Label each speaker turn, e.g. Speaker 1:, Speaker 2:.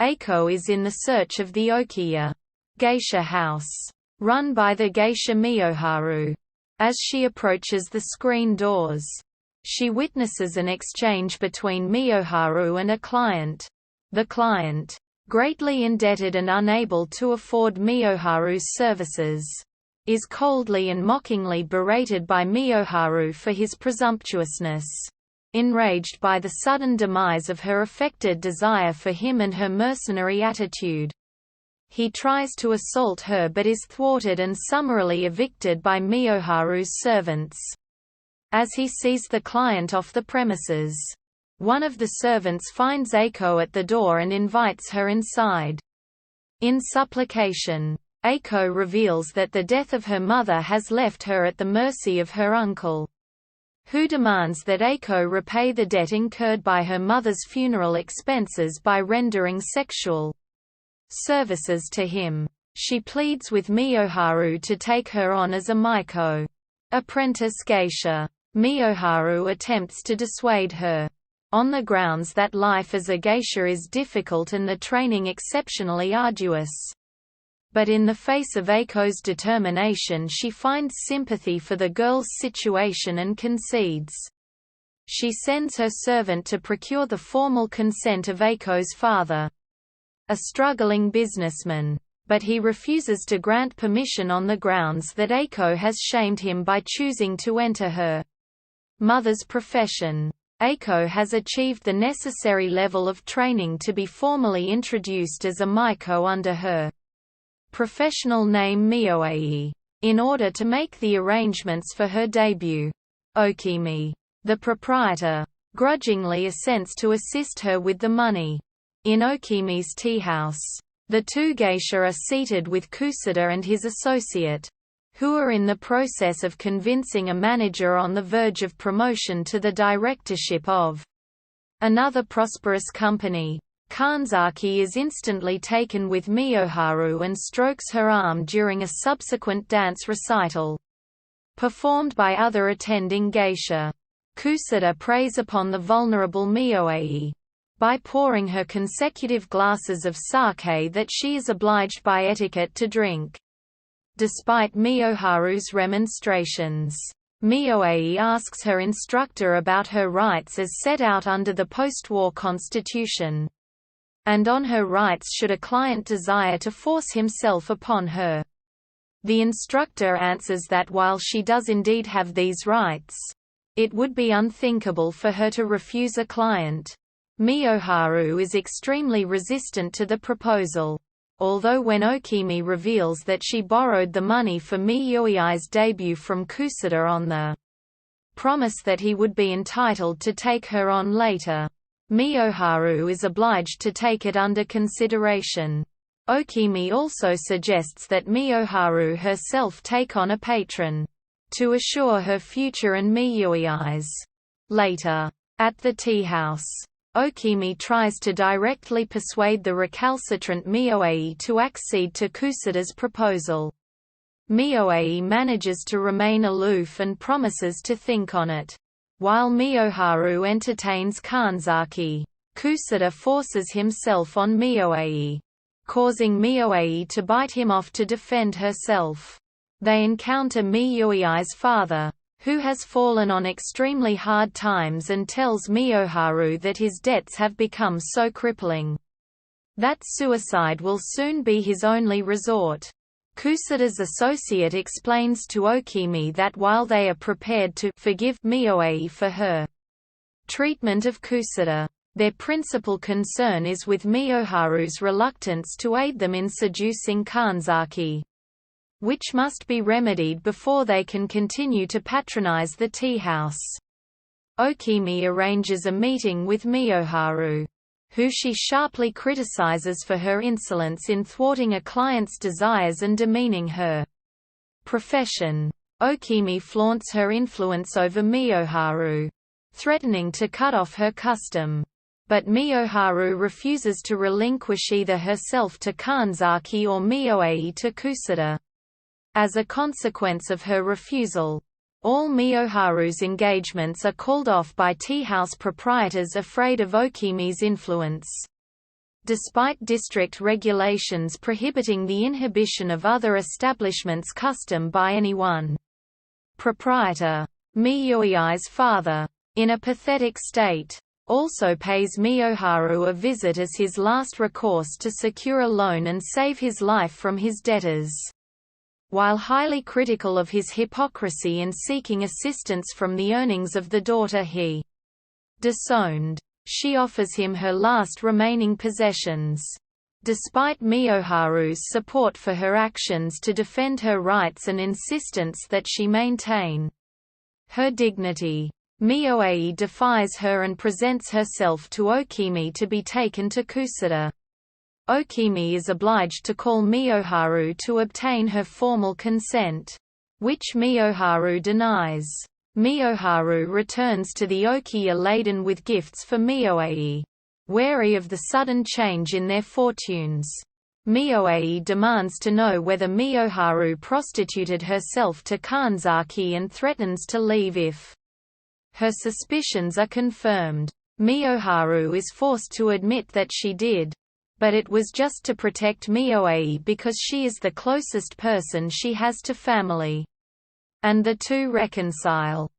Speaker 1: Eiko is in the search of the Okiya Geisha house, run by the geisha Miyoharu. As she approaches the screen doors, she witnesses an exchange between Miyoharu and a client. The client, greatly indebted and unable to afford Miyoharu's services, is coldly and mockingly berated by Miyoharu for his presumptuousness. Enraged by the sudden demise of her affected desire for him and her mercenary attitude, he tries to assault her but is thwarted and summarily evicted by Miyoharu's servants. As he sees the client off the premises, one of the servants finds Eiko at the door and invites her inside. In supplication, Eiko reveals that the death of her mother has left her at the mercy of her uncle, who demands that Eiko repay the debt incurred by her mother's funeral expenses by rendering sexual services to him. She pleads with Miyoharu to take her on as a Maiko apprentice geisha. Miyoharu attempts to dissuade her, on the grounds that life as a geisha is difficult and the training exceptionally arduous. But in the face of Eiko's determination, she finds sympathy for the girl's situation and concedes. She sends her servant to procure the formal consent of Eiko's father, a struggling businessman, but he refuses to grant permission on the grounds that Eiko has shamed him by choosing to enter her mother's profession. Eiko has achieved the necessary level of training to be formally introduced as a Maiko under her professional name Mioei, in order to make the arrangements for her debut. Okimi, the proprietor, grudgingly assents to assist her with the money. In Okimi's tea house, the two geisha are seated with Kusada and his associate, who are in the process of convincing a manager on the verge of promotion to the directorship of another prosperous company. Kanzaki is instantly taken with Miyoharu and strokes her arm during a subsequent dance recital, performed by other attending geisha. Kusada preys upon the vulnerable Mioei by pouring her consecutive glasses of sake that she is obliged by etiquette to drink. Despite Miyoharu's remonstrations, Mioei asks her instructor about her rights as set out under the post-war constitution, and on her rights should a client desire to force himself upon her. The instructor answers that while she does indeed have these rights, it would be unthinkable for her to refuse a client. Miyoharu is extremely resistant to the proposal, although when Okimi reveals that she borrowed the money for Miyoei's debut from Kusada on the promise that he would be entitled to take her on later, Miyoharu is obliged to take it under consideration. Okimi also suggests that Miyoharu herself take on a patron, to assure her future and Miyoei's. Later, at the tea house, Okimi tries to directly persuade the recalcitrant Mioei to accede to Kusada's proposal. Mioei manages to remain aloof and promises to think on it. While Miyoharu entertains Kanzaki, Kusada forces himself on Mioei, causing Mioei to bite him off to defend herself. They encounter Mioei's father, who has fallen on extremely hard times and tells Miyoharu that his debts have become so crippling that suicide will soon be his only resort. Kusada's associate explains to Okimi that while they are prepared to forgive Mioei for her treatment of Kusada, their principal concern is with Miyoharu's reluctance to aid them in seducing Kanzaki, which must be remedied before they can continue to patronize the tea house. Okimi arranges a meeting with Miyoharu, who she sharply criticizes for her insolence in thwarting a client's desires and demeaning her profession. Okimi flaunts her influence over Miyoharu, threatening to cut off her custom. But Miyoharu refuses to relinquish either herself to Kanzaki or Mioei to Kusada. As a consequence of her refusal, all Miyoharu's engagements are called off by tea house proprietors afraid of Okimi's influence. Despite district regulations prohibiting the inhibition of other establishments' custom by anyone. Proprietor Miyoi's father, in a pathetic state, also pays Miyoharu a visit as his last recourse to secure a loan and save his life from his debtors. While highly critical of his hypocrisy in seeking assistance from the earnings of the daughter he disowned, she offers him her last remaining possessions. Despite Miyoharu's support for her actions to defend her rights and insistence that she maintain her dignity, Miyoei defies her and presents herself to Okimi to be taken to Kusada. Okimi is obliged to call Miyoharu to obtain her formal consent, which Miyoharu denies. Miyoharu returns to the Okiya laden with gifts for Miyoei. Wary of the sudden change in their fortunes, Miyoei demands to know whether Miyoharu prostituted herself to Kanzaki and threatens to leave if her suspicions are confirmed. Miyoharu is forced to admit that she did, but it was just to protect Miyoei because she is the closest person she has to family. And the two reconcile.